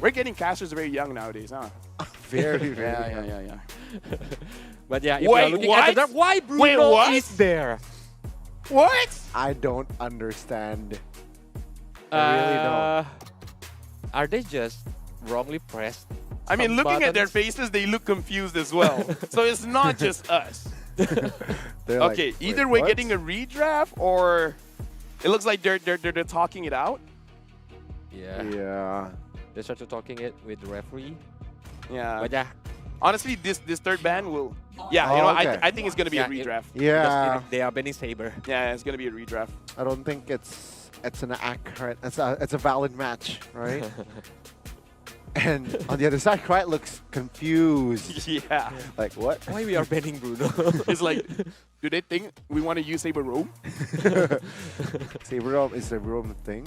We're getting casters very young nowadays, huh? Very, very. Yeah. But yeah, if Wait, you are looking what? at the draft, why Wait, Bruno what? is there? What? I don't understand. I really don't. Are they just wrongly pressed? I mean, some looking at their buttons? faces, they look confused as well. So it's not just us. They're Okay, like, either "Wait, we're what?" getting a redraft or it looks like they're talking it out. Yeah. Yeah. They started talking it with the referee. Yeah. But yeah. Honestly, this third ban will. Yeah, Oh, you know, okay. I think it's gonna be a Yeah, it- redraft. Yeah. Because they are banning Saber. Yeah, it's gonna be a redraft. I don't think it's an accurate. It's a valid match, right? And on the other side, Quiet looks confused. Yeah. Like what? Why we are banning Bruno? It's like, do they think we want to use Saber Roam? Saber Roam is a Roam thing.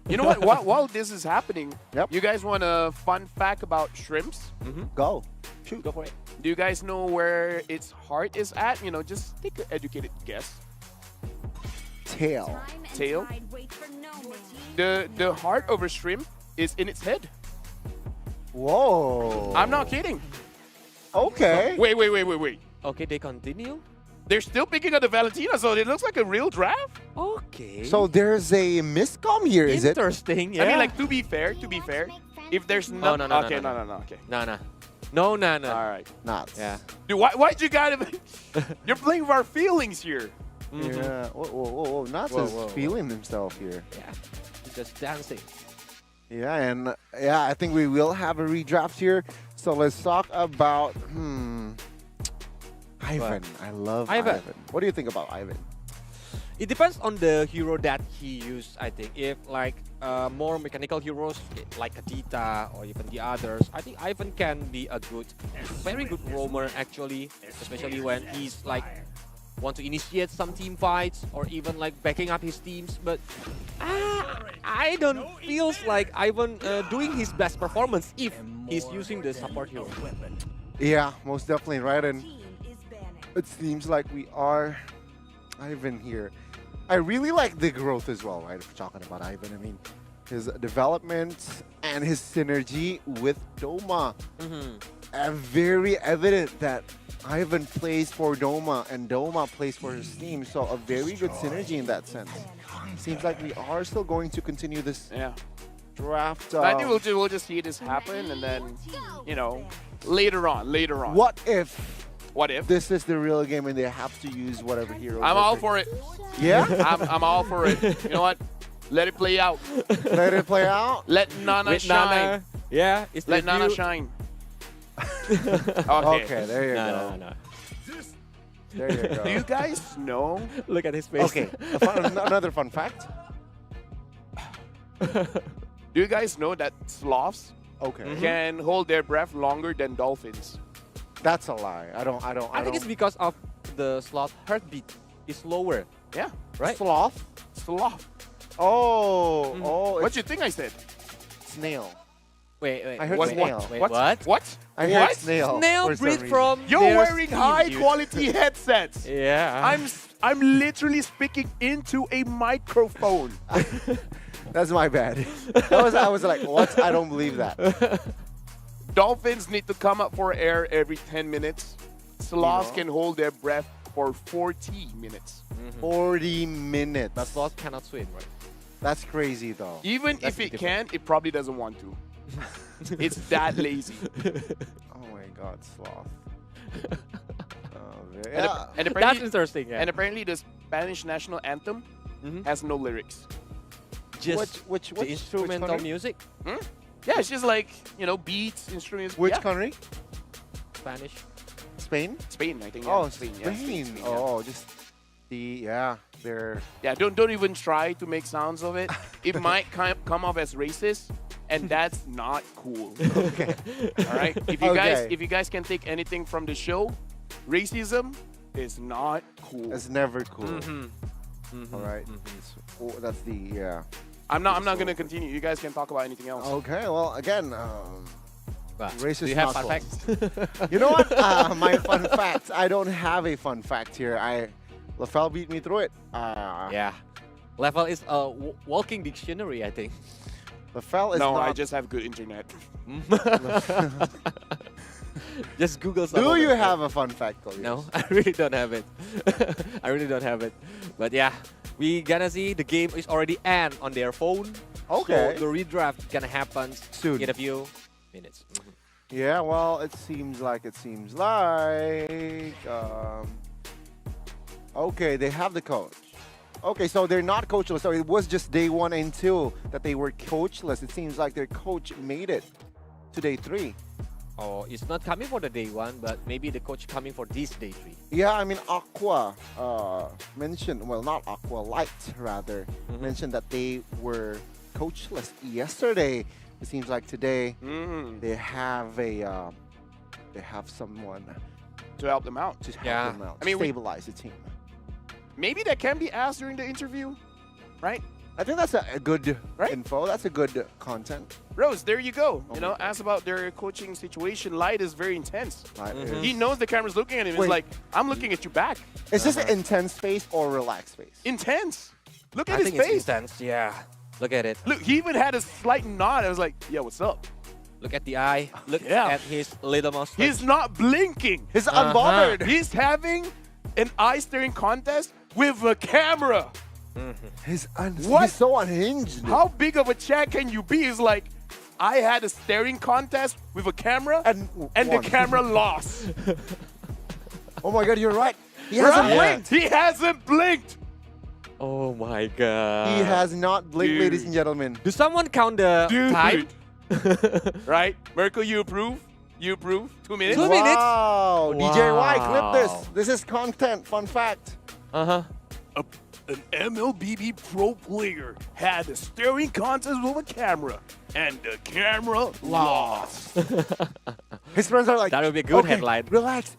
You know what? While this is happening, Yep. you guys want a fun fact about shrimps? Go. Shoot, go for it. Do you guys know where its heart is at? You know, just take an educated guess. Tail. Tail? The heart of a shrimp is in its head. Whoa. I'm not kidding. Okay. Wait. Okay, they continue. They're still picking up the Valentina, so it looks like a real draft. Okay. So there's a miscom here, is it? Interesting, yeah. I mean, like, to be fair, if there's no... Oh, no, okay, no. okay. No. All right. Not. Yeah. Dude, why'd you gotta... You're playing with our feelings here. Yeah. Whoa. Nats Whoa, is whoa, whoa. feeling himself here. Yeah. He's just dancing. Yeah, and yeah, I think we will have a redraft here. So let's talk about Ivan. I love Ivan. Ivan. What do you think about Ivan? It depends on the hero that he used, I think. If like more mechanical heroes like Kadita or even the others, I think Ivan can be a very good roamer actually, especially when he's like want to initiate some team fights or even like backing up his teams. But I don't feels like Ivan doing his best performance if he's using the support hero. Yeah, most definitely, right? And it seems like we are Ivan here. I really like the growth as well, right? If we're talking about Ivan, I mean, his development and his synergy with Doma. Very evident that Ivan plays for Doma and Doma plays for his team, so a very good synergy in that sense. Seems like we are still going to continue this draft. I think we'll just see this happen, and then, you know, later on. What if What if? this is the real game and they have to use whatever hero? I'm all for it. Yeah? I'm all for it. You know what? Let it play out. Let it play out? Let Nana With shine. Nana, yeah, it's Let Nana debut. shine. Okay, there you go. No. There you go. Do you guys know? Look at his face. Okay, another fun fact. Do you guys know that sloths Okay, can hold their breath longer than dolphins? that's a lie. I don't. I think it's because of the sloth heartbeat is lower, Yeah, right? Sloth. sloth. Oh, What it's you think I said? snail. Wait. I heard What? snail. Wait, What? what? What? I What? heard snail. Snail for some breathe reason. from You're their wearing skin, high dude. quality headsets. Yeah. I'm literally speaking into a microphone. That's my bad. I was like, what? I don't believe that. Dolphins need to come up for air every 10 minutes. Sloths Yeah. can hold their breath for 40 minutes. 40 minutes. But sloth cannot swim, right? That's crazy, though. Even That's if it different. can, it probably doesn't want to. It's that lazy. Oh my God, sloth. And, Yeah. and That's apparently, interesting, yeah. and apparently the Spanish national anthem has no lyrics. Just which the instrumental country? music, Yeah, it's just like, you know, beats, instruments. Which yeah. country? Spanish. Spain? Spain, I think. Yeah. Oh, Spain. Spain. Yeah, Spain, yeah. Oh, just they're. Yeah, don't even try to make sounds of it. It might come off as racist, and that's not cool. Okay. All right. If you Okay. guys can take anything from the show, racism is not cool. It's never cool. Mm-hmm. All right. Oh, that's the I'm not gonna continue. You guys can talk about anything else. Okay. Well, again, racist. Do you have fun knuckles. facts? You know what? My fun fact. I don't have a fun fact here. Lafel beat me through it. Yeah. Level is a walking dictionary, I think. Lefel is No, not. I just have good internet. Just Google some Do of you it. have a fun fact, Colius? No, I really don't have it. I really don't have it. But yeah, we gonna see the game is already end on their phone. Okay. So the redraft gonna happen Soon. in a few minutes. Yeah, well, it seems like. Okay, they have the coach. Okay, so they're not coachless. So it was just day 1 and 2 that they were coachless. It seems like their coach made it to day 3. Oh, it's not coming for the day 1, but maybe the coach coming for this day 3. Yeah, I mean, Aqua mentioned, well, not Aqua, Light rather, mentioned that they were coachless yesterday. It seems like today they have someone To help them out. to help Yeah. them out, I mean, stabilize the team. Maybe that can be asked during the interview, right? I think that's a good Right? info. That's a good content. Rose, there you go. Oh You my know, God. ask about their coaching situation. Light is very intense. Right? He knows the camera's looking at him. Wait. It's like, I'm looking at you back. Is this an intense face or relaxed face? Intense. Look at I his think it's face. intense. Yeah. Look at it. Look, he even had a slight nod. I was like, yeah, what's up? Look at the eye. Look Yeah. at his little mustache. He's not blinking. He's unbothered. He's having an eye staring contest with a camera. He's so unhinged. How big of a chat can you be? It's like, I had a staring contest with a camera and the won. camera lost. Oh my God, you're right. He hasn't Right? blinked. He hasn't blinked. Oh my god. He has not blinked, Dude. ladies and gentlemen. Do someone count the Dude. time? Right? Merkel, you approve? You approve? 2 minutes? 2 minutes? Wow. DJY, clip Wow. this. This is content. Fun fact. Uh-huh. An MLBB pro player had a staring contest with a camera, and the camera lost. His friends are like, That would be a good okay, headline. Relax.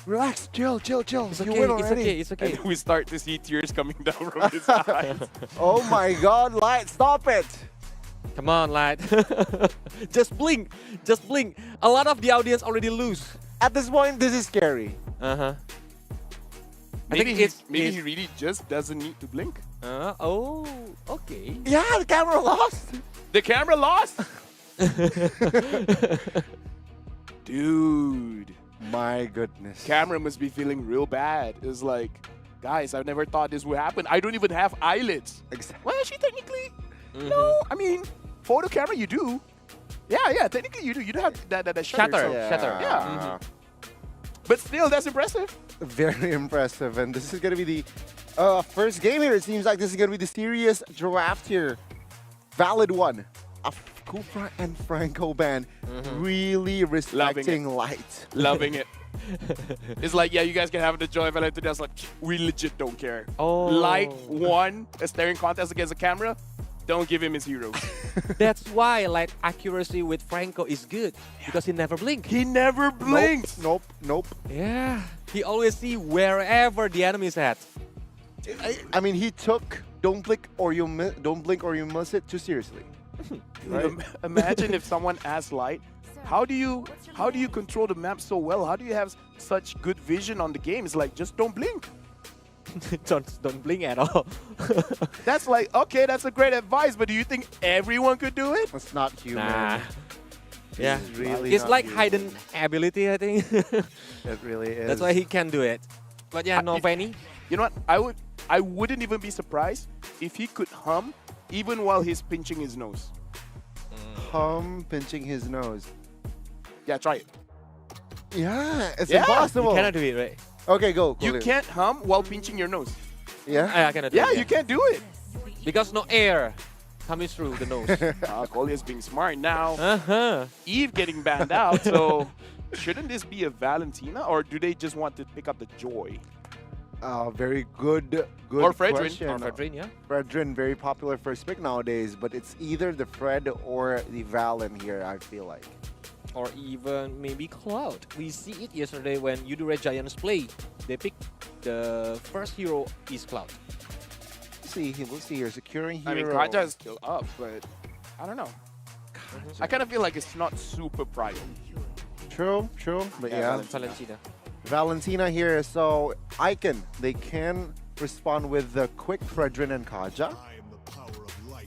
Relax. Chill. It's You okay, win it's already. okay, it's okay. And we start to see tears coming down from his eyes. Oh my God, Light, stop it. Come on, lad. Just blink. Just blink. A lot of the audience already lose. At this point, this is scary. Uh-huh. I Maybe, think maybe it's he really just doesn't need to blink. oh, okay. Yeah, the camera lost. The camera lost? Dude. My goodness. Camera must be feeling real bad. It's like, guys, I never thought this would happen. I don't even have eyelids. Exactly. Well, actually, technically, no. I mean, photo camera, you do. Yeah, technically you do. You don't have that shutter. Shutter. so- Shutter. Yeah. But still, that's impressive. Very impressive. And this is going to be the first game here. It seems like this is going to be the serious draft here. Valid one. A Kufra and Franco band really respecting Light. Loving it. It's like, yeah, you guys can have the joy of LA today. It's like, we legit don't care. Oh. Light won a staring contest against a camera. Don't give him his heroes. That's why like accuracy with Franco is good because he never blinks. He never blinks. Nope. Yeah. He always see wherever the enemy is at. I mean, he took don't blink or you miss it too seriously. Right? Imagine if someone asked Light, how do you control the map so well? How do you have such good vision on the game? It's like, just don't blink. don't blink at all. That's like, okay, that's a great advice, but do you think everyone could do it? It's not human. Nah. Yeah. It's really It's not like human. hidden ability, I think. It really is. That's why he can do it. But yeah, no Fanny. You know what? I wouldn't even be surprised if he could hum even while he's pinching his nose. pinching his nose. Yeah, try it. Yeah, it's Yeah, impossible. You cannot do it, right? Okay, go. You Coolio. can't hum while pinching your nose. Yeah. I cannot do Yeah, it. you can't do it. Because no air coming through the nose. Collia's being smart now. Uh-huh. Eve getting banned out, so shouldn't this be a Valentina, or do they just want to pick up the joy? Very good Or Fredrin. question. Or Fredrin, yeah. Fredrin, very popular first pick nowadays, but it's either the Fred or the Valen here, I feel like. Or even maybe Cloud. We see it yesterday when Udure Giants play. They pick the first hero is Cloud. We'll see here. Securing hero. I mean, Kaja is still up, but I don't know. I kind of feel like it's not super prior. True. But yeah, Valentina. Valentina here. So Icon, they can respond with the quick Fredrin and Kaja.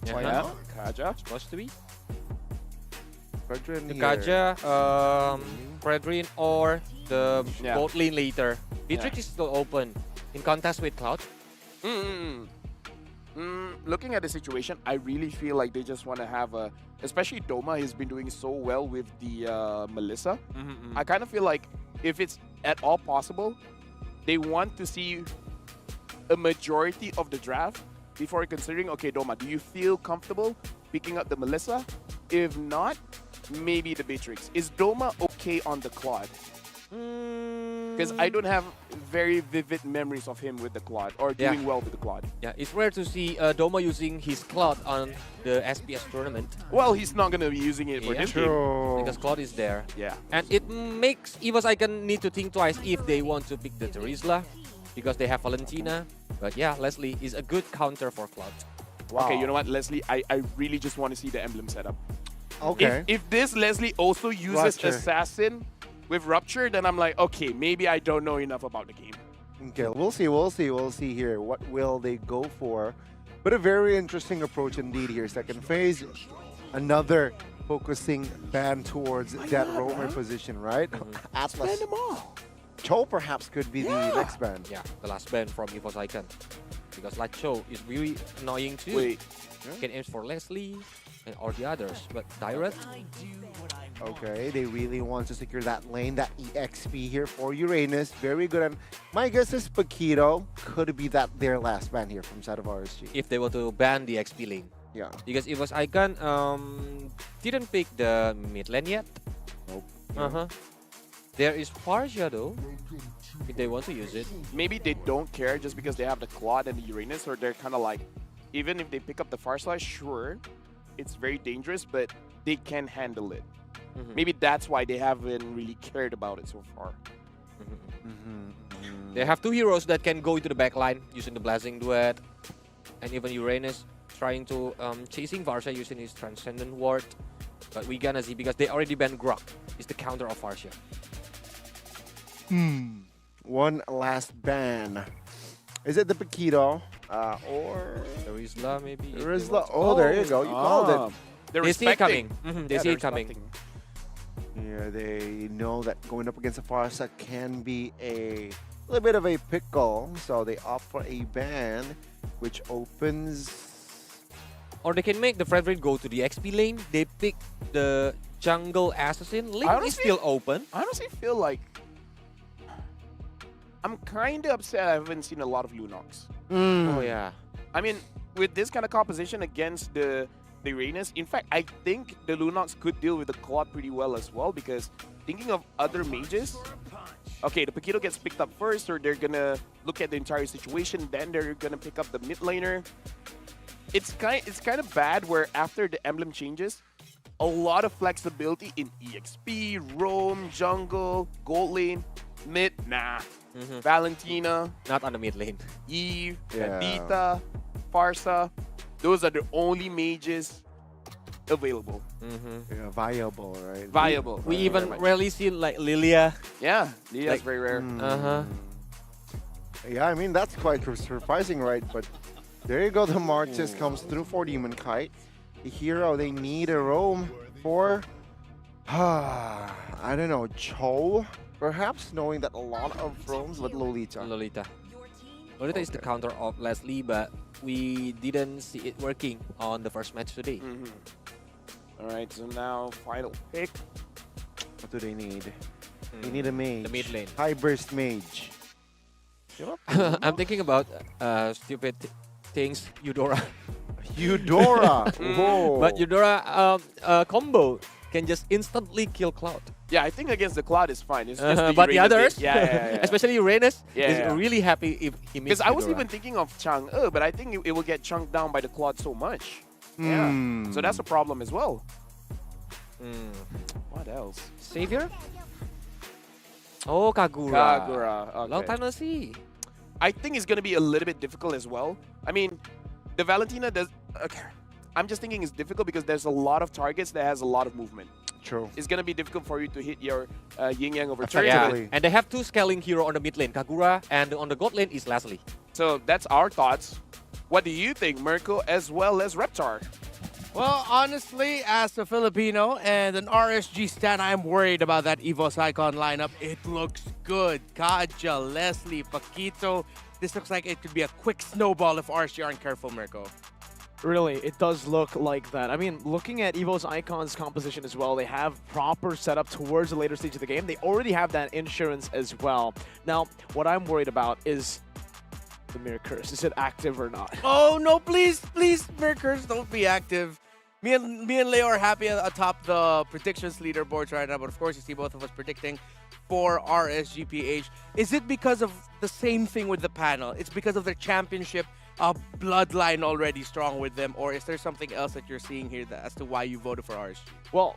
Yeah. Yeah, Kaja. Supposed to be. Fredrin The here. Kaja, Fredrin, or the Yeah. gold lane later. Beatrix is still open in contest with Cloud. Looking at the situation, I really feel like they just want to have a, especially Doma has been doing so well with the Melissa. I kind of feel like if it's at all possible, they want to see a majority of the draft before considering, okay, Doma, do you feel comfortable picking up the Melissa? If not, maybe the Beatrix. Is Doma okay on the Claude? Because I don't have very vivid memories of him with the Claude or doing well with the Claude. Yeah, it's rare to see Doma using his Cloud on the SPS tournament. Well, he's not going to be using it for this game. True. Because Cloud is there. Yeah. And it makes EVS Icon need to think twice if they want to pick the Terizla, because they have Valentina. But yeah, Leslie is a good counter for Cloud. Wow. Okay, you know what, Leslie? I really just want to see the emblem setup. Okay. If this Leslie also uses Rupture. Assassin with Rupture, then I'm like, okay, maybe I don't know enough about the game. Okay, we'll see here. What will they go for? But a very interesting approach indeed here. Second phase, another focusing ban towards that roamer position, right? Atlas. Spend them all. Cho perhaps could be the next ban. Yeah, the last ban from EVS Icon. Because like Cho is really annoying too. Wait, Can aim for Leslie and or the others, but direct. Okay, they really want to secure that lane, that EXP here for Uranus. Very good. And my guess is Paquito could be their last ban here from side of RSG. If they were to ban the XP lane. Yeah. Because EVS Icon didn't pick the mid lane yet. Nope. There is Farsha though, if they want to use it. maybe they don't care just because they have the Claude and the Uranus, or they're kind of like, even if they pick up the Farsight, sure, it's very dangerous, but they can handle it. Maybe that's why they haven't really cared about it so far. They have two heroes that can go into the back line using the Blazing Duet, and even Uranus trying to chasing Farsha using his Transcendent Ward. But we gonna see because they already banned Grok. It's the counter of Farsha. One last ban. Is it the Paquito? Or Terizla maybe. if they Rizla? want to- Oh, there you go. You called it. They're They see it respecting. coming. They Yeah, see they're it coming. respecting. Yeah, they know that going up against a Farsa can be a little bit of a pickle, so they opt for a ban, which opens. Or they can make the Fredrin go to the XP lane. They pick the jungle assassin. Lane is honestly- still open. I honestly feel like I'm kind of upset I haven't seen a lot of Lunox. Oh yeah. I mean, with this kind of composition against the Uranus, in fact, I think the Lunox could deal with the Claude pretty well as well, because thinking of other mages, okay, the Paquito gets picked up first, or they're gonna look at the entire situation, then they're gonna pick up the mid laner. It's kind of bad where after the emblem changes, a lot of flexibility in EXP, roam, jungle, gold lane, mid, nah. Valentina, Not on the mid lane. Eve, Yeah. Bandita, Farsa, those are the only mages available. Yeah, viable, right? Viable. We Very even much. rarely see like Lilia. Yeah, Lia's like- very rare. Yeah, I mean, that's quite surprising, right? But there you go. The Marches comes through for Demon Kite. The hero they need a roam for. I don't know, Cho? Perhaps, knowing that a lot of roams with Lolita. Lolita. Lolita is the counter of Leslie, but we didn't see it working on the first match today. All right, so now final pick. What do they need? They need a mage. The mid lane. High burst mage. I'm thinking about stupid things, Eudora. Eudora. Whoa. But Eudora combo can just instantly kill Cloud. Yeah, I think against the Cloud is fine. It's just But the Uranus others, thing. Yeah. especially Uranus, Yeah, is yeah. really happy if he makes Because I was Eudora. even thinking of Chang'e, but I think it will get chunked down by the Cloud so much. Yeah. So that's a problem as well. What else? Savior? Oh, Kagura. Kagura. Okay. Long time no see. I think it's going to be a little bit difficult as well. I mean, the Valentina does... Okay. I'm just thinking it's difficult because there's a lot of targets that has a lot of movement. True. It's going to be difficult for you to hit your Yin Yang over Effectively. turn. Totally. And they have two scaling hero on the mid lane, Kagura, and on the god lane is Leslie. So that's our thoughts. What do you think, Mirko, as well as Reptar? Well, honestly, as a Filipino and an RSG stan, I'm worried about that EVOS Icon lineup. It looks good. Kaja, Leslie, Paquito. This looks like it could be a quick snowball if RSG aren't careful, Mirko. Really, it does look like that. I mean, looking at EVO's Icon's composition as well, they have proper setup towards the later stage of the game. They already have that insurance as well. Now, what I'm worried about is the Mirror Curse. Is it active or not? Oh, no, please, please, Mirror Curse, don't be active. Me and Leo are happy atop the predictions leaderboards right now, but of course you see both of us predicting for RSGPH. Is it because of the same thing with the panel? It's because of their championship bloodline already strong with them, or is there something else that you're seeing here as to why you voted for RSG? Well,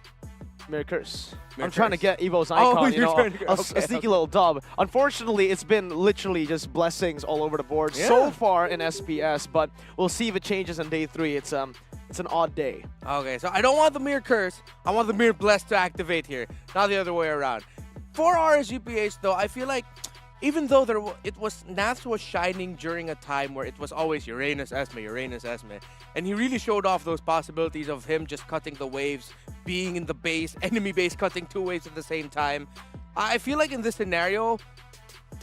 Mirror Curse. Mirror I'm trying to Curse. get EVO's Icon, you you're know, trying to get- a sneaky little dub. Unfortunately, it's been literally just blessings all over the board so far in SPS, but we'll see if it changes on day 3. It's an odd day. Okay, so I don't want the Mirror Curse. I want the Mirror Bless to activate here, not the other way around. For RSGPH, though, I feel like even though Nath was shining during a time where it was always Uranus, Esme, and he really showed off those possibilities of him just cutting the waves, being in the base, enemy base, cutting 2 waves at the same time. I feel like in this scenario,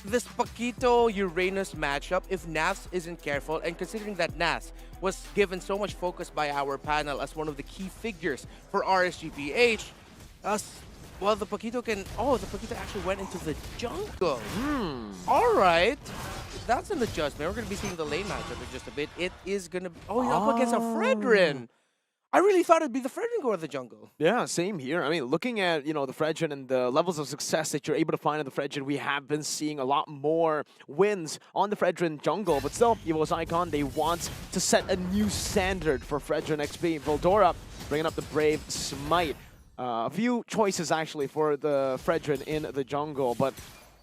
this Paquito-Uranus matchup, if Nath isn't careful, and considering that Nath was given so much focus by our panel as one of the key figures for RSGPH, well, the Paquito can... Oh, the Paquito actually went into the jungle. All right. That's an adjustment. We're going to be seeing the lane matchup in just a bit. It is going to... Oh, he's up against a Fredrin. I really thought it'd be the Fredrin go to the jungle. Yeah, same here. I mean, looking at, you know, the Fredrin and the levels of success that you're able to find in the Fredrin, we have been seeing a lot more wins on the Fredrin jungle. But still, EVO's Icon, they want to set a new standard for Fredrin XP. Veldora bringing up the Brave Smite. A few choices, actually, for the Fredrin in the jungle. But,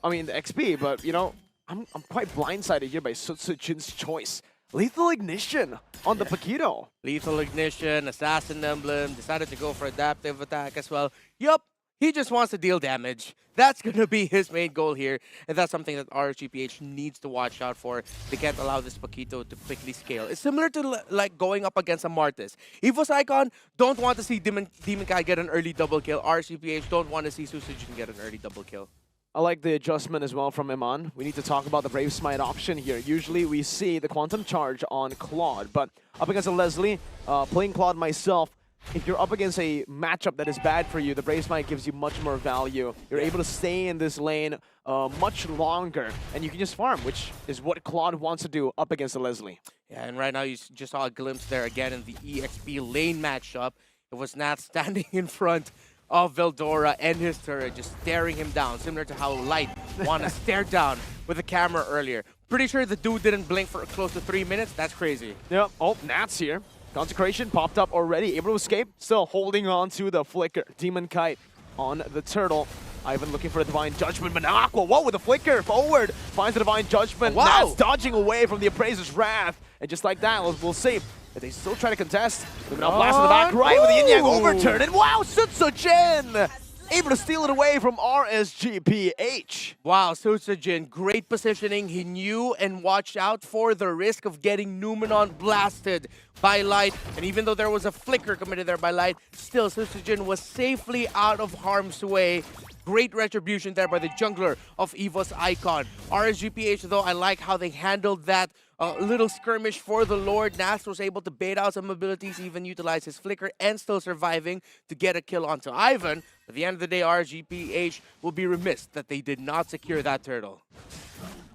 I mean, the XP, but, you know, I'm quite blindsided here by Sutsujin's choice. Lethal Ignition on the Paquito. Lethal Ignition, Assassin Emblem, decided to go for Adaptive Attack as well. Yup, he just wants to deal damage. That's going to be his main goal here, and that's something that RSGPH needs to watch out for. They can't allow this Paquito to quickly scale. It's similar to like going up against a Martis. EVO's Icon don't want to see Demon Kai get an early double kill. RSGPH don't want to see Susujin get an early double kill. I like the adjustment as well from Iman. We need to talk about the Brave Smite option here. Usually we see the Quantum Charge on Claude, but up against a Leslie, playing Claude myself, if you're up against a matchup that is bad for you, the Brave Smite gives you much more value. You're able to stay in this lane much longer, and you can just farm, which is what Claude wants to do up against a Leslie. Yeah, and right now you just saw a glimpse there again in the EXP lane matchup. It was Nath standing in front of Veldora and his turret, just staring him down, similar to how Light wanna stare down with the camera earlier. Pretty sure the dude didn't blink for close to 3 minutes. That's crazy. Yep. Oh, Nat's here. Consecration popped up already, able to escape, still holding on to the flicker. Demon Kite on the turtle. Ivan looking for a Divine Judgment, but Aqua, whoa, with a flicker forward, finds the Divine Judgment. Oh, wow. Nat's dodging away from the Appraiser's Wrath, and just like that, we'll see. If they still try to contest, they're now blast in the back right with the Yin Yang overturn, and wow, Sutsujin able to steal it away from RSGPH. Wow, Susujin, great positioning. He knew and watched out for the risk of getting Numenon blasted by Light. And even though there was a flicker committed there by Light, still Susujin was safely out of harm's way. Great retribution there by the jungler of EVO's Icon. RSGPH, though, I like how they handled that little skirmish for the Lord. Nath was able to bait out some abilities, even utilize his flicker, and still surviving to get a kill onto Ivan. At the end of the day, RSGPH will be remiss that they did not secure that turtle.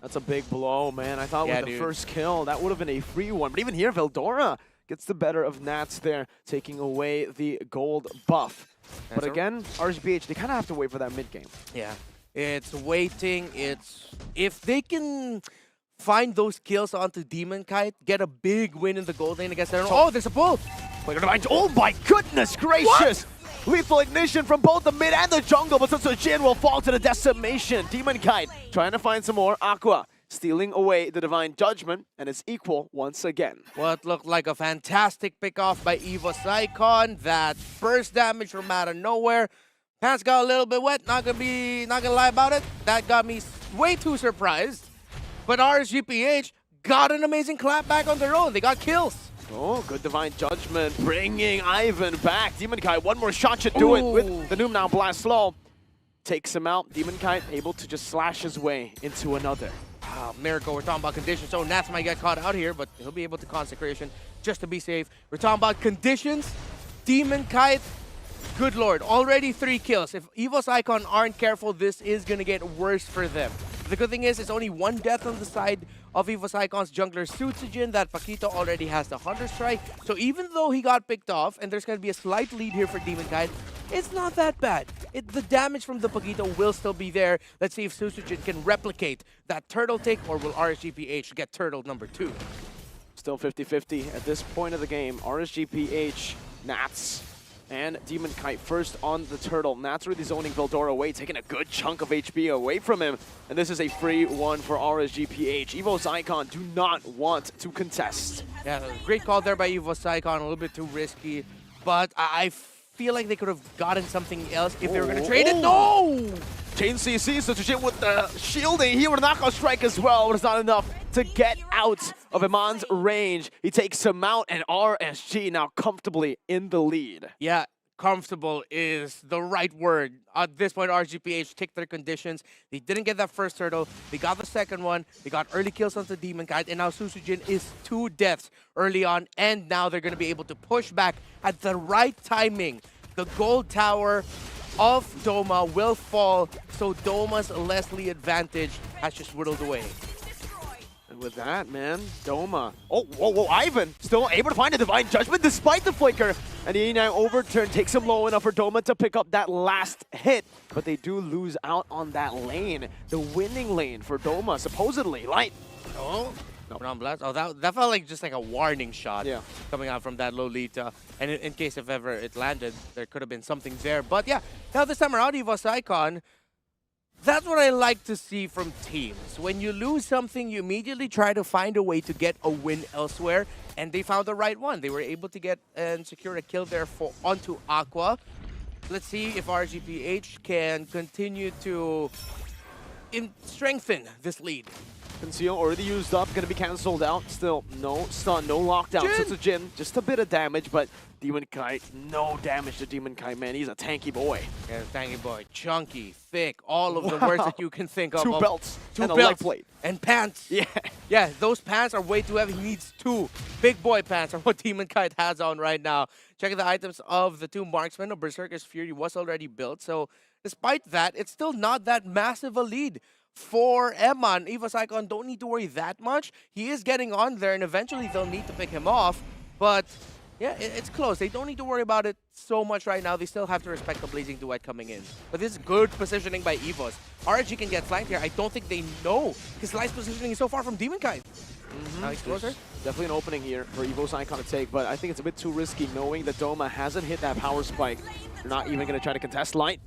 That's a big blow, man. I thought with the dude. first kill, that would have been a free one. But even here, Veldora gets the better of Nats there, taking away the gold buff. But again, RSGPH, they kind of have to wait for that mid game. Yeah, it's waiting. It's if they can find those kills onto Demon Kite, get a big win in the gold lane against their own. Oh, there's a pull! Oh my goodness gracious! What? Lethal Ignition from both the mid and the jungle, but Sutsujin will fall to the decimation. Demon Kite trying to find some more. Aqua stealing away the Divine Judgment, and it's equal once again. What looked like a fantastic pick-off by EVO's Icon. That burst damage from out of nowhere. Pants got a little bit wet, not gonna lie about it. That got me way too surprised. But RSGPH got an amazing clapback on their own. They got kills. Oh, good Divine Judgment, bringing Ivan back. Demon Kite, one more shot should do it with the Noom now blast slow. Takes him out. Demon Kite able to just slash his way into another. Miracle, we're talking about conditions, so Nats might get caught out here, but he'll be able to consecration just to be safe. We're talking about conditions. Demon Kite, good lord, already 3 kills. If EVO's Icon aren't careful, this is going to get worse for them. The good thing is, it's only 1 death on the side of EVO's Icon's jungler Sutsujin. That Paquito already has the Hunter Strike. So even though he got picked off, and there's going to be a slight lead here for Demon Kite, it's not that bad. The damage from the Paquito will still be there. Let's see if Sutsujin can replicate that turtle take, or will RSGPH get turtle number 2? Still 50-50 at this point of the game. RSGPH, Nats, and Demon Kite first on the turtle. Nats really zoning Veldora away, taking a good chunk of HP away from him. And this is a free one for RSGPH. EVO's Icon do not want to contest. Yeah, great call there by EVO's Icon. A little bit too risky, but I feel like they could have gotten something else if they were going to trade it. No! Chain CC, so Jin with the shielding. He would knockout strike as well, but it's not enough to get out of Iman's range. He takes him out, and RSG now comfortably in the lead. Yeah, comfortable is the right word. At this point, RGPH ticked their conditions. They didn't get that first turtle. They got the second one. They got early kills onto Demon Kite, and now Sutsujin is 2 deaths early on, and now they're going to be able to push back at the right timing. The gold tower of Doma will fall, so Doma's Leslie advantage has just whittled away. And with that, man, Doma. Oh, whoa, Ivan still able to find a Divine Judgment despite the flicker. And the E9 overturn takes him low enough for Doma to pick up that last hit. But they do lose out on that lane, the winning lane for Doma, supposedly. Light. Oh, Brown Blast. Oh, that felt like just like a warning shot coming out from that Lolita. And in case if ever it landed, there could have been something there. But yeah, now this time around, EVO's Icon, that's what I like to see from teams. When you lose something, you immediately try to find a way to get a win elsewhere. And they found the right one. They were able to get and secure a kill there onto Aqua. Let's see if RGPH can continue to strengthen this lead. Conceal already used up, gonna be cancelled out. Still, no stun, no lockdown. Jin, just a bit of damage, but Demon Kite, no damage to Demon Kite, man. He's a tanky boy. Yeah, tanky boy. Chunky, thick, all of the words that you can think of. 2 belts, and belts, a leg plate. And pants. Yeah. Yeah, those pants are way too heavy. He needs 2 big boy pants are what Demon Kite has on right now. Checking the items of the 2 marksmen. of Berserker's Fury was already built, so despite that, it's still not that massive a lead for Eman. EVO's Icon don't need to worry that much. He is getting on there, and eventually they'll need to pick him off. But yeah, it's close. They don't need to worry about it so much right now. They still have to respect the Blazing Duet coming in. But this is good positioning by EVO's. RSG can get flanked here. I don't think they know, because Slice positioning is so far from Demon Kite. Now he's closer. Definitely an opening here for EVO's Icon to take, but I think it's a bit too risky knowing that Doma hasn't hit that power spike. They're not even going to try to contest Light.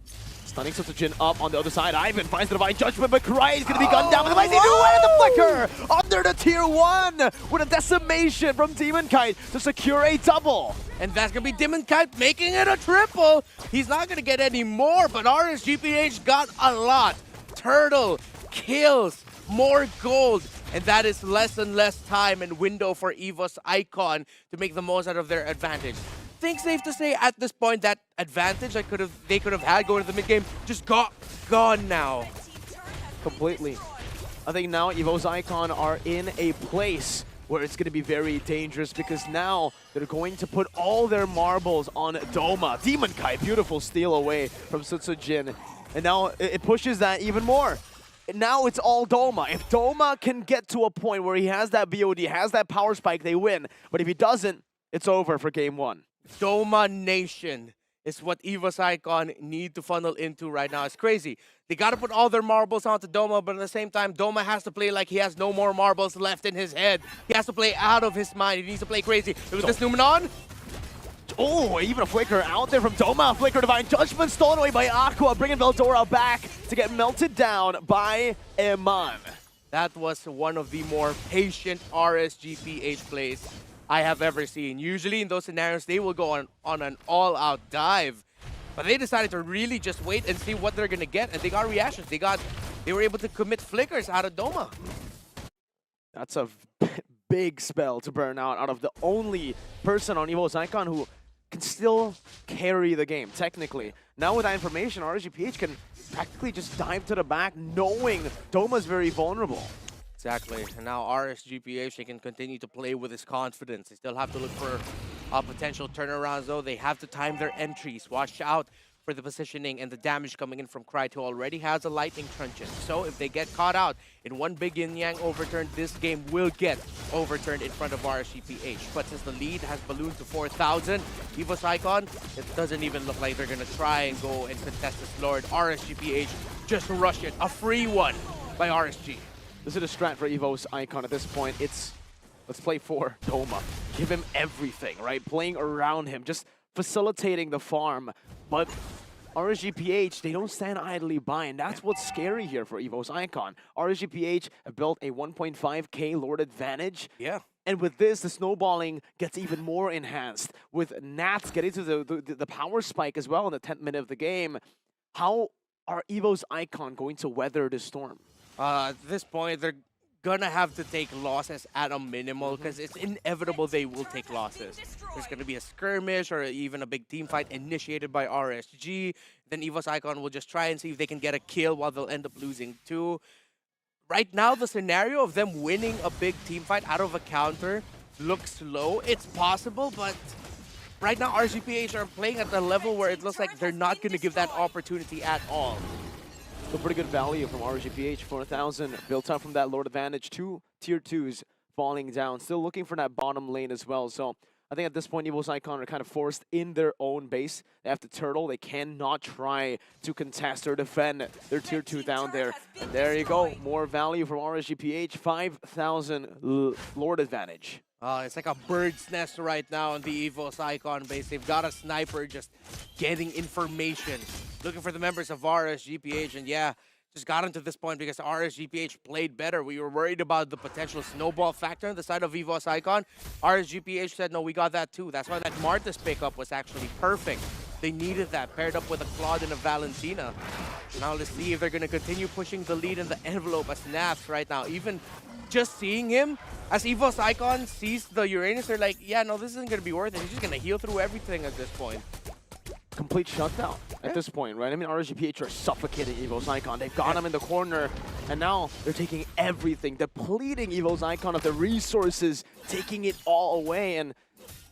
Stunning Sutsujin up on the other side. Ivan finds the Divine Judgment, but Cry is going to be gunned down with the Mighty Duo and the flicker under the tier 1 with a decimation from Demon Kite to secure a double. And that's going to be Demon Kite making it a triple. He's not going to get any more, but RSGPH got a lot. Turtle, kills, more gold. And that is less and less time and window for EVO's Icon to make the most out of their advantage. I think safe to say at this point that advantage they could have had going to the mid game just gone now. Completely. I think now EVO's Icon are in a place where it's going to be very dangerous, because now they're going to put all their marbles on Doma. Demon Kite, beautiful steal away from Sutsujin. And now it pushes that even more. Now it's all Doma. If Doma can get to a point where he has that BOD, has that power spike, they win. But if he doesn't, it's over for game 1. Domination is what EVO's Icon need to funnel into right now. It's crazy. They got to put all their marbles onto Doma, but at the same time, Doma has to play like he has no more marbles left in his head. He has to play out of his mind. He needs to play crazy. With this Numenon. Oh, even a flicker out there from Doma. Flicker Divine Judgment stolen away by Aqua, bringing Veldora back to get melted down by Eman. That was one of the more patient RSGPH plays I have ever seen. Usually in those scenarios, they will go on an all-out dive. But they decided to really just wait and see what they're going to get, and they got reactions. They were able to commit flickers out of Doma. That's a big spell to burn out of the only person on EVO's Icon who can still carry the game, technically. Now with that information, RSGPH can practically just dive to the back, knowing Doma's very vulnerable. Exactly. And now RSGPH, they can continue to play with his confidence. They still have to look for potential turnarounds, though. They have to time their entries. Watch out for the positioning and the damage coming in from Cryte, who already has a lightning truncheon. So if they get caught out in one big yin-yang overturn, this game will get overturned in front of RSGPH. But since the lead has ballooned to 4,000, EVO's Icon, it doesn't even look like they're going to try and go and contest this Lord. RSGPH just rush it. A free one by RSG. This is a strat for EVO's Icon at this point. It's, let's play for Doma. Give him everything, right? Playing around him, just facilitating the farm. But RSGPH, they don't stand idly by, and that's what's scary here for EVO's Icon. RSGPH have built a 1.5k Lord advantage. Yeah. And with this, the snowballing gets even more enhanced. With Nats getting to the power spike as well in the 10th minute of the game. How are EVO's Icon going to weather the storm? At this point, they're gonna have to take losses at a minimal, because it's inevitable they will take losses. There's gonna be a skirmish or even a big team fight initiated by RSG. Then EVO's Icon will just try and see if they can get a kill while they'll end up losing too. Right now, the scenario of them winning a big team fight out of a counter looks low. It's possible, but right now RSGPH are playing at a level where it looks like they're not gonna give that opportunity at all. So pretty good value from RSGPH, 4,000 built up from that Lord advantage. 2 tier 2s falling down, still looking for that bottom lane as well. So I think at this point, EVO's Icon are kind of forced in their own base. They have to turtle. They cannot try to contest or defend their tier 2 down there. And there you go, more value from RSGPH, 5,000 Lord advantage. It's like a bird's nest right now on the EVO's Icon base. They've got a sniper just getting information, looking for the members of RSGPH, and yeah, just got into this point because RSGPH played better. We were worried about the potential snowball factor on the side of EVO's Icon. RSGPH said, no, we got that too. That's why that Marthas pickup was actually perfect. They needed that, paired up with a Claude and a Valentina. Now let's see if they're going to continue pushing the lead in the envelope as Naps right now. Even just seeing him, as EVO's Icon sees the Uranus, they're like, yeah, no, this isn't going to be worth it. He's just going to heal through everything at this point. Complete shutdown at this point, right? I mean, RSGPH are suffocating EVO's Icon. They've got him in the corner, and now they're taking everything, depleting EVO's Icon of the resources, taking it all away, and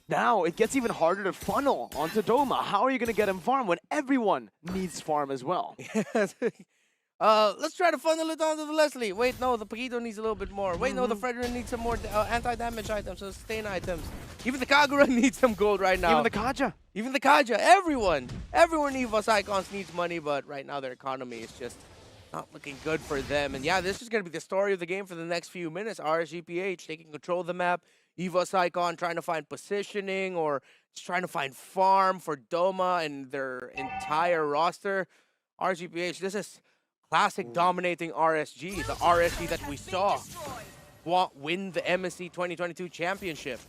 now it gets even harder to funnel onto Doma. How are you going to get him farm when everyone needs farm as well? Let's try to funnel it onto the Leslie. Wait, no, the Paquito needs a little bit more. Wait, no, the Fredrin needs some more anti-damage items, sustain items. Even the Kagura needs some gold right now. Even the Kaja. Even the Kaja. Everyone EVO's Icons needs money, but right now their economy is just not looking good for them. And yeah, this is going to be the story of the game for the next few minutes. RSGPH taking control of the map. EVO's Icon trying to find positioning or just trying to find farm for Doma and their entire roster. RSGPH, this is classic dominating RSG, the RSG that we saw win the MSC 2022 championship.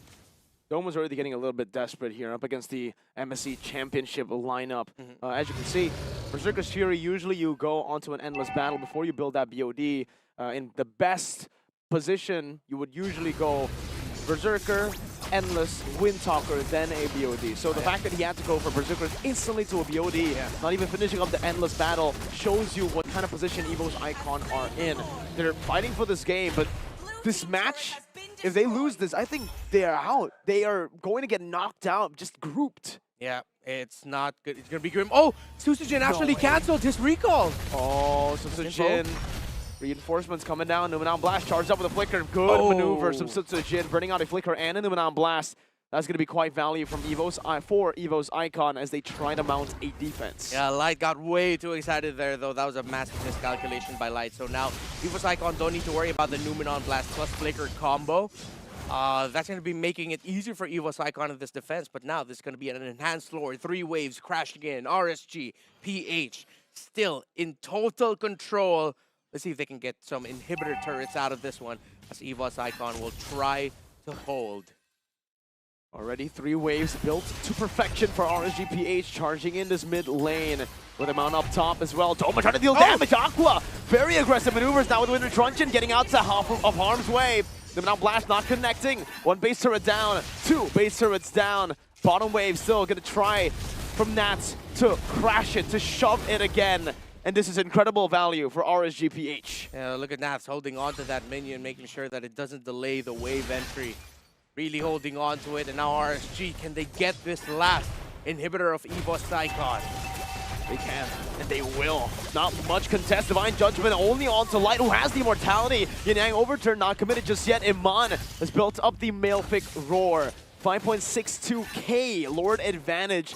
Doma's already getting a little bit desperate here up against the MSC championship lineup. As you can see, Berserker's Fury, usually you go onto an endless battle before you build that BOD. In the best position, you would usually go Berserker, Endless, Windtalker, then a BOD. So the fact that he had to go for Berserker instantly to a BOD, not even finishing up the Endless battle, shows you what kind of position EVO's Icon are in. They're fighting for this game, but this match, if they lose this, I think they are out. They are going to get knocked out, just grouped. Yeah, it's not good. It's going to be grim. Oh, Susujin actually canceled his recall. Oh, Susujin. Reinforcements coming down. Numenon Blast charged up with a flicker. Good maneuver. Some Susujin burning out a flicker and a Numenon Blast. That's going to be quite value from EVO's Icon as they try to mount a defense. Yeah, Light got way too excited there, though. That was a massive miscalculation by Light. So now EVO's Icon don't need to worry about the Numenon Blast plus flicker combo. That's going to be making it easier for EVO's Icon in this defense. But now this is going to be an enhanced Lord. 3 waves crashing in. RSG, PH, still in total control. Let's see if they can get some inhibitor turrets out of this one, as EVO's Icon will try to hold. Already 3 waves built to perfection for RSGPH, charging in this mid lane with a mount up top as well. Doma trying to deal damage. Aqua, very aggressive maneuvers now with Winter Truncheon, getting out to half of harm's way. The now blast not connecting. One base turret down, two base turrets down. Bottom wave still gonna try from Nats to crash it, to shove it again. And this is incredible value for RSGPH. Yeah, look at Nats holding on to that minion, making sure that it doesn't delay the wave entry. Really holding on to it, and now RSG, can they get this last inhibitor of EVOS Icon? They can, and they will. Not much contest. Divine Judgment only onto Light, who has the immortality. Yin Yang overturn not committed just yet. Iman has built up the Malefic Roar. 5.62k Lord advantage.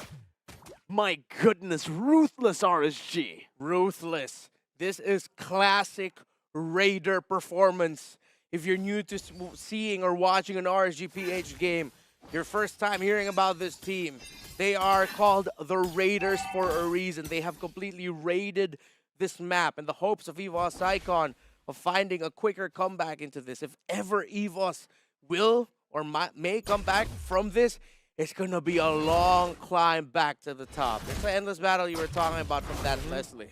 My goodness, ruthless RSG. Ruthless. This is classic Raider performance. If you're new to seeing or watching an RSGPH game, your first time hearing about this team, they are called the Raiders for a reason. They have completely raided this map in the hopes of EVOS Icon of finding a quicker comeback into this. If ever EVOS will or may come back from this, it's going to be a long climb back to the top. It's the endless battle you were talking about from that Leslie.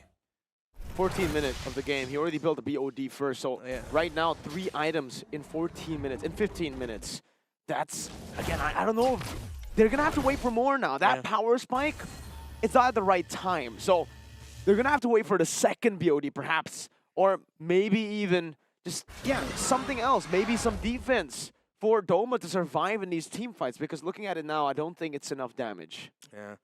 14 minutes of the game. He already built a BOD first, so Yeah. right now 3 items in 14 minutes, in 15 minutes. That's, again, I don't know. They're going to have to wait for more now. That power spike, it's not at the right time. So they're going to have to wait for the second BOD perhaps, or maybe even just, something else. Maybe some defense for Doma to survive in these team fights, because looking at it now, I don't think it's enough damage. Yeah,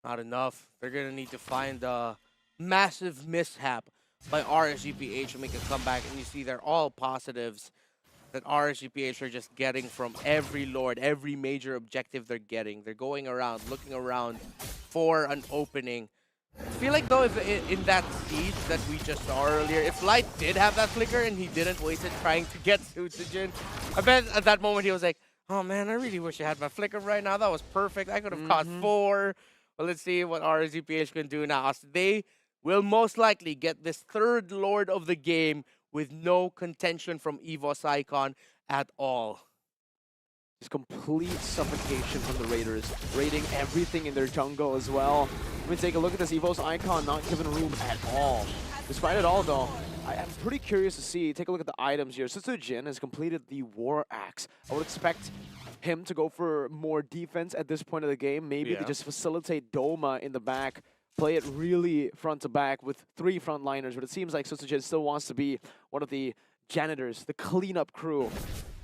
not enough. They're going to need to find a massive mishap by RSGPH to make a comeback, and you see they're all positives that RSGPH are just getting from every Lord, every major objective they're getting. They're going around, looking around for an opening. I feel like, though, if in that siege that we just saw earlier, if Light did have that flicker and he didn't waste it trying to get Sutsujin, I bet at that moment he was like, oh man, I really wish I had my flicker right now. That was perfect. I could have caught 4. Well, let's see what RSGPH can do now. So they will most likely get this third Lord of the game with no contention from EVOS Icon at all. Just complete suffocation from the Raiders, raiding everything in their jungle as well. Let me take a look at this EVOS Icon, not given room at all. Despite it all, though, I'm pretty curious to see. Take a look at the items here. Sutsujin has completed the War Axe. I would expect him to go for more defense at this point of the game. Maybe to just facilitate Doma in the back, play it really front to back with 3 frontliners. But it seems like Sutsujin still wants to be one of the janitors, the cleanup crew,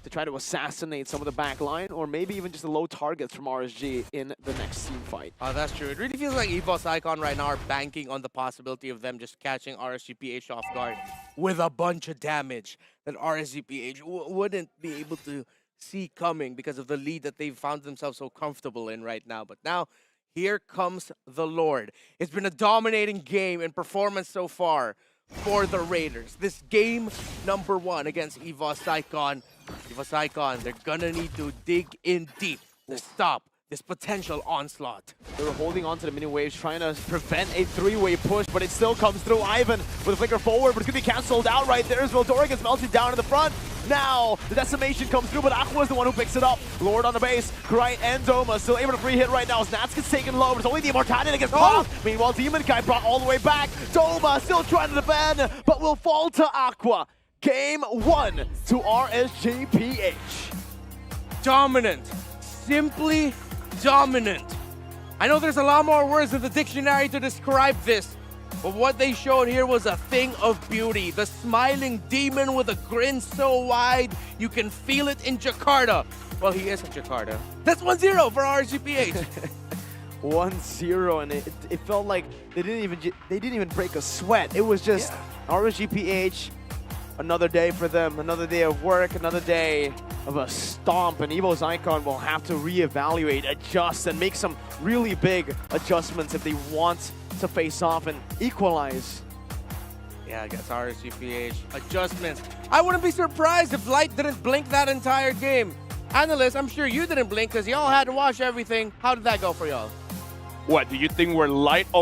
to try to assassinate some of the back line, or maybe even just the low targets from RSG in the next team fight. Oh, that's true. It really feels like EVOS Icon right now are banking on the possibility of them just catching RSGPH off guard with a bunch of damage that RSGPH wouldn't be able to see coming because of the lead that they've found themselves so comfortable in right now. But now, here comes the Lord. It's been a dominating game in performance so far for the Raiders. This game number 1 against EVOS Icon. EVOS Icon, they're gonna need to dig in deep to stop this potential onslaught. They were holding on to the mini waves, trying to prevent a 3-way push, but it still comes through. Ivan with a flicker forward, but it's gonna be cancelled out right there as well. Dora gets melted down in the front. Now, the decimation comes through, but Aqua is the one who picks it up. Lord on the base, Kright and Doma still able to free hit right now. Nats gets taken low, but it's only the immortality that gets popped. Meanwhile, Demon Kai brought all the way back. Doma still trying to defend, but will fall to Aqua. Game 1 to RSGPH. Dominant. Simply dominant. I know there's a lot more words in the dictionary to describe this, but what they showed here was a thing of beauty. The smiling demon with a grin so wide, you can feel it in Jakarta. Well, he is in Jakarta. That's 1-0 for RSGPH. 1-0, and it felt like they didn't even break a sweat. It was just RSGPH. Another day for them, another day of work, another day of a stomp, and EVOS Icon will have to reevaluate, adjust, and make some really big adjustments if they want to face off and equalize. Yeah, I guess RSGPH adjustments. I wouldn't be surprised if Light didn't blink that entire game. Analysts, I'm sure you didn't blink because y'all had to watch everything. How did that go for y'all? What, do you think we're light